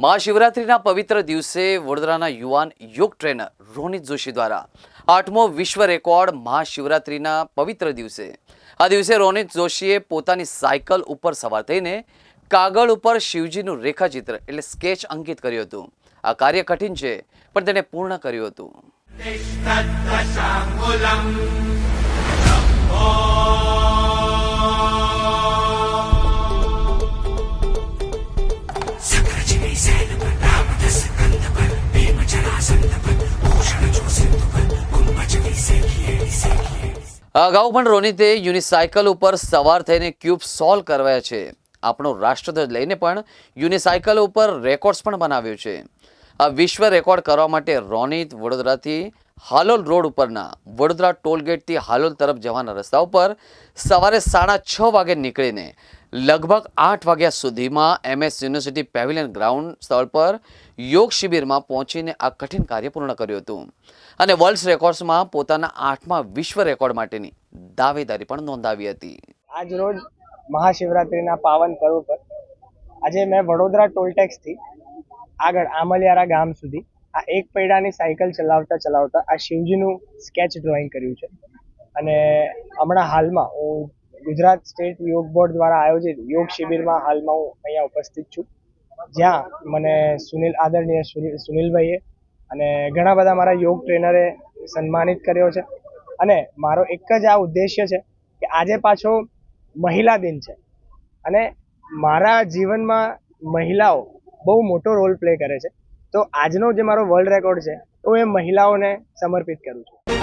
મહાશિવરાત્રિના પવિત્ર દિવસે વડોદરાના યુવાન યોગ ટ્રેનર રોનિત જોશી દ્વારા 8મો વિશ્વ રેકોર્ડ મહાશિવરાત્રિના પવિત્ર દિવસે આ દિવસે રોનિત જોશીએ પોતાની સાયકલ ઉપર સવાર થઈને કાગળ ઉપર શિવજીનું રેખાચિત્ર એટલે સ્કેચ અંકિત કર્યું હતું. આ કાર્ય કઠિન છે પણ તેને પૂર્ણ કર્યું હતું. અગાઉ પણ રોનિતે યુનિસાયકલ ઉપર સવાર થઈને ક્યુબ સોલ્વ કરવાયા છે. આપણો રાષ્ટ્રધ્વજ લઈને પણ યુનિસાયકલ ઉપર રેકોર્ડ્સ પણ બનાવ્યો છે. આ વિશ્વ રેકોર્ડ કરવા માટે રોનિત વડોદરાથી હાલોલ રોડ ઉપરના વડોદરા ટોલગેટથી હાલોલ તરફ જવાના રસ્તા ઉપર સવારે 6:30 વાગે નીકળીને લગભગ 8 વાગ્યા સુધીમાં MS યુનિવર્સિટી પેવિલિયન ગ્રાઉન્ડ સ્થળ પર યોગ શિબિરમાં પહોંચીને આ કઠિન કાર્ય પૂર્ણ કર્યું હતું અને વર્લ્ડ રેકોર્ડ્સમાં પોતાના 8મા વિશ્વ રેકોર્ડ માટેની દાવેદારી પણ નોંધાવી હતી. આજ રોજ મહાશિવરાત્રિના પાવન પર્વ પર આજે મેં વડોદરા ટોલટેક્સથી આગળ આમલિયારા ગામ સુધી આ એક પૈડાની સાયકલ ચલાવતા આ શિવજીનું સ્કેચ ડ્રોઈંગ કર્યું છે. અને હમણાં હાલમાં હું ગુજરાત સ્ટેટ યોગ બોર્ડ દ્વારા આયોજિત યોગ શિબિરમાં હાલમાં હું અહીંયા ઉપસ્થિત છું, જ્યાં મને આદરણીય સુનિલભાઈએ અને ઘણા બધા મારા યોગ ટ્રેનરે સન્માનિત કર્યો છે. અને મારો એક જ આ ઉદ્દેશ્ય છે કે આજે પાછો મહિલા દિન છે અને મારા જીવનમાં મહિલાઓ બહુ મોટો રોલ પ્લે કરે છે, તો આજનો જે મારો વર્લ્ડ રેકોર્ડ છે તો એ મહિલાઓને સમર્પિત કરું છું.